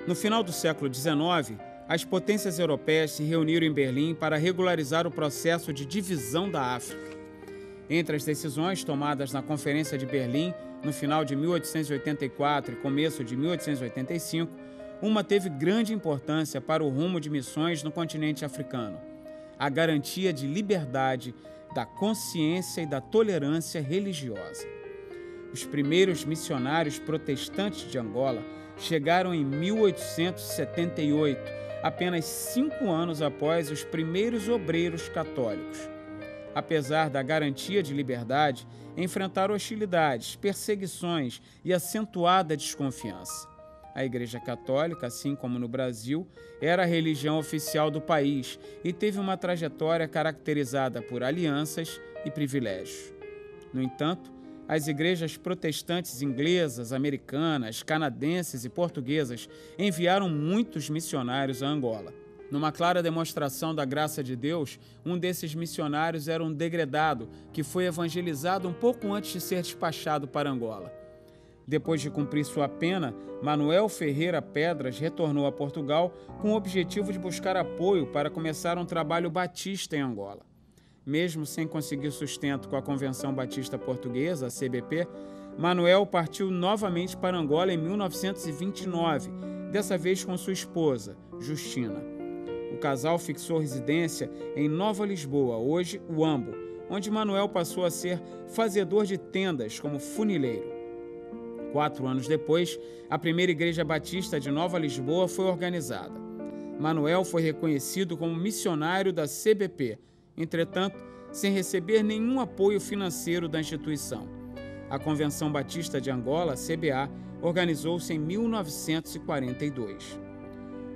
No final do século XIX, as potências europeias se reuniram em Berlim para regularizar o processo de divisão da África. Entre as decisões tomadas na Conferência de Berlim, no final de 1884 e começo de 1885, uma teve grande importância para o rumo de missões no continente africano: a garantia de liberdade, da consciência e da tolerância religiosa. Os primeiros missionários protestantes de Angola chegaram em 1878, apenas 5 anos após os primeiros obreiros católicos. Apesar da garantia de liberdade, enfrentaram hostilidades, perseguições e acentuada desconfiança. A Igreja Católica, assim como no Brasil, era a religião oficial do país e teve uma trajetória caracterizada por alianças e privilégios. No entanto, as igrejas protestantes inglesas, americanas, canadenses e portuguesas enviaram muitos missionários a Angola. Numa clara demonstração da graça de Deus, um desses missionários era um degredado que foi evangelizado um pouco antes de ser despachado para Angola. Depois de cumprir sua pena, Manuel Ferreira Pedras retornou a Portugal com o objetivo de buscar apoio para começar um trabalho batista em Angola. Mesmo sem conseguir sustento com a Convenção Batista Portuguesa, a CBP, Manuel partiu novamente para Angola em 1929, dessa vez com sua esposa, Justina. O casal fixou residência em Nova Lisboa, hoje Huambo, onde Manuel passou a ser fazedor de tendas como funileiro. 4 anos depois, a primeira Igreja Batista de Nova Lisboa foi organizada. Manuel foi reconhecido como missionário da CBP, entretanto, sem receber nenhum apoio financeiro da instituição. A Convenção Batista de Angola, CBA, organizou-se em 1942.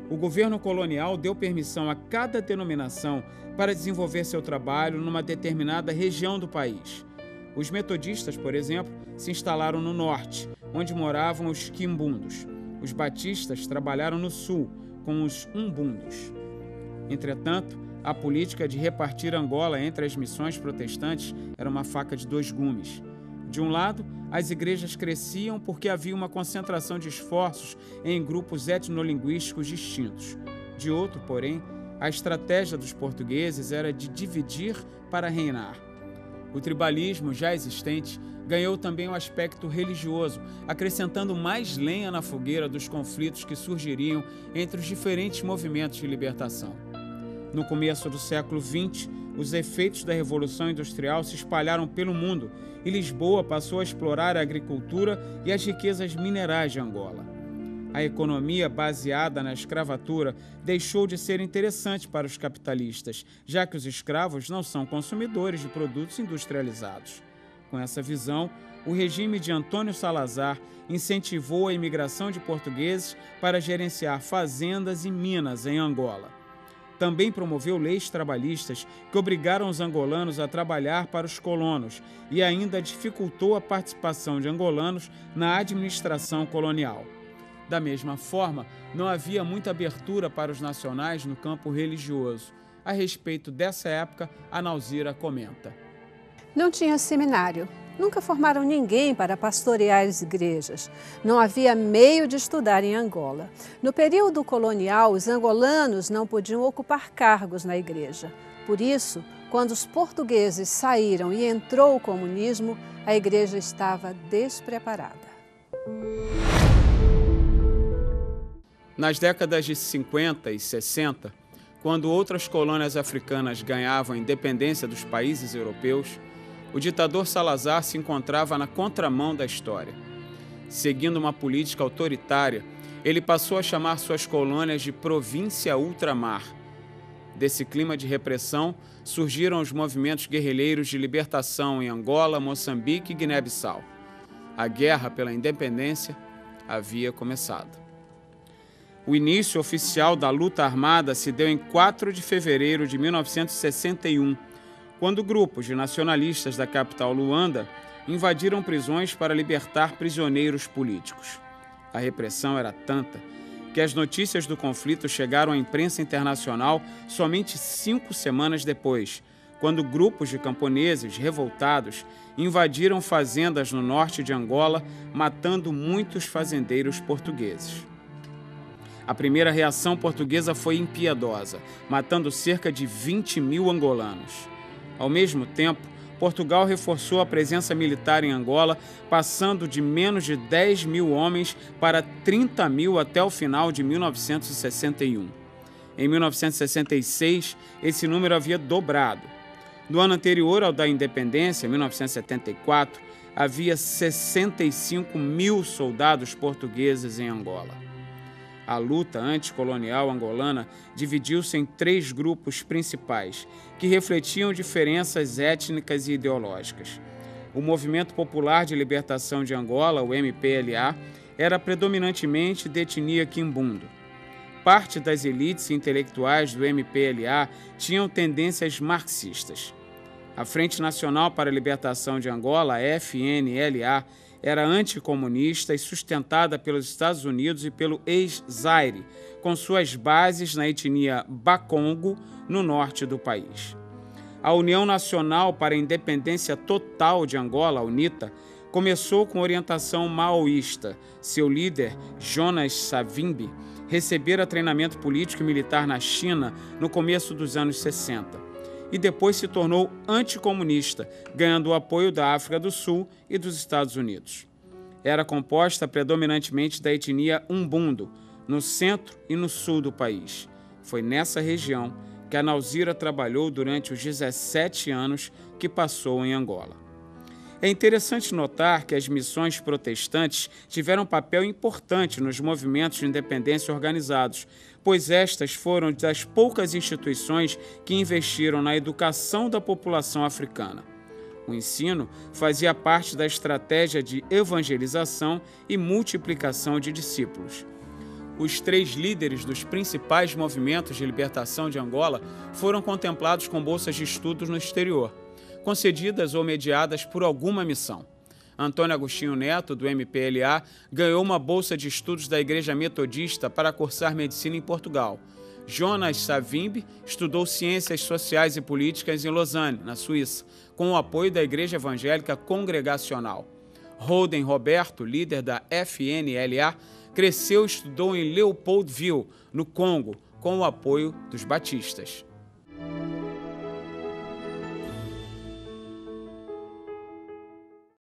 O governo colonial deu permissão a cada denominação para desenvolver seu trabalho numa determinada região do país. Os metodistas, por exemplo, se instalaram no norte, onde moravam os quimbundos. Os batistas trabalharam no sul, com os umbundos. Entretanto, a política de repartir Angola entre as missões protestantes era uma faca de 2 gumes. De um lado, as igrejas cresciam porque havia uma concentração de esforços em grupos etnolinguísticos distintos. De outro, porém, a estratégia dos portugueses era de dividir para reinar. O tribalismo já existente ganhou também um aspecto religioso, acrescentando mais lenha na fogueira dos conflitos que surgiriam entre os diferentes movimentos de libertação. No começo do século XX, os efeitos da Revolução Industrial se espalharam pelo mundo e Lisboa passou a explorar a agricultura e as riquezas minerais de Angola. A economia baseada na escravatura deixou de ser interessante para os capitalistas, já que os escravos não são consumidores de produtos industrializados. Com essa visão, o regime de Antônio Salazar incentivou a imigração de portugueses para gerenciar fazendas e minas em Angola. Também promoveu leis trabalhistas que obrigaram os angolanos a trabalhar para os colonos e ainda dificultou a participação de angolanos na administração colonial. Da mesma forma, não havia muita abertura para os nacionais no campo religioso. A respeito dessa época, a Nauzira comenta. Não tinha seminário. Nunca formaram ninguém para pastorear as igrejas. Não havia meio de estudar em Angola. No período colonial, os angolanos não podiam ocupar cargos na igreja. Por isso, quando os portugueses saíram e entrou o comunismo, a igreja estava despreparada. Nas décadas de 50 e 60, quando outras colônias africanas ganhavam a independência dos países europeus, o ditador Salazar se encontrava na contramão da história. Seguindo uma política autoritária, ele passou a chamar suas colônias de província ultramar. Desse clima de repressão, surgiram os movimentos guerrilheiros de libertação em Angola, Moçambique e Guiné-Bissau. A guerra pela independência havia começado. O início oficial da luta armada se deu em 4 de fevereiro de 1961, quando grupos de nacionalistas da capital Luanda invadiram prisões para libertar prisioneiros políticos. A repressão era tanta que as notícias do conflito chegaram à imprensa internacional somente 5 semanas depois, quando grupos de camponeses revoltados invadiram fazendas no norte de Angola, matando muitos fazendeiros portugueses. A primeira reação portuguesa foi impiedosa, matando cerca de 20 mil angolanos. Ao mesmo tempo, Portugal reforçou a presença militar em Angola, passando de menos de 10 mil homens para 30 mil até o final de 1961. Em 1966, esse número havia dobrado. No ano anterior ao da independência, 1974, havia 65 mil soldados portugueses em Angola. A luta anticolonial angolana dividiu-se em 3 grupos principais, que refletiam diferenças étnicas e ideológicas. O Movimento Popular de Libertação de Angola, o MPLA, era predominantemente de etnia quimbundo. Parte das elites intelectuais do MPLA tinham tendências marxistas. A Frente Nacional para a Libertação de Angola, a FNLA, era anticomunista e sustentada pelos Estados Unidos e pelo ex-Zaire, com suas bases na etnia Bakongo, no norte do país. A União Nacional para a Independência Total de Angola, a UNITA, começou com orientação maoísta. Seu líder, Jonas Savimbi, recebera treinamento político e militar na China no começo dos anos 60. E depois se tornou anticomunista, ganhando o apoio da África do Sul e dos Estados Unidos. Era composta predominantemente da etnia Umbundo, no centro e no sul do país. Foi nessa região que a Nausira trabalhou durante os 17 anos que passou em Angola. É interessante notar que as missões protestantes tiveram um papel importante nos movimentos de independência organizados, pois estas foram das poucas instituições que investiram na educação da população africana. O ensino fazia parte da estratégia de evangelização e multiplicação de discípulos. Os 3 líderes dos principais movimentos de libertação de Angola foram contemplados com bolsas de estudos no exterior, concedidas ou mediadas por alguma missão. Antônio Agostinho Neto, do MPLA, ganhou uma bolsa de estudos da Igreja Metodista para cursar medicina em Portugal. Jonas Savimbi estudou Ciências Sociais e Políticas em Lausanne, na Suíça, com o apoio da Igreja Evangélica Congregacional. Holden Roberto, líder da FNLA, cresceu e estudou em Leopoldville, no Congo, com o apoio dos batistas.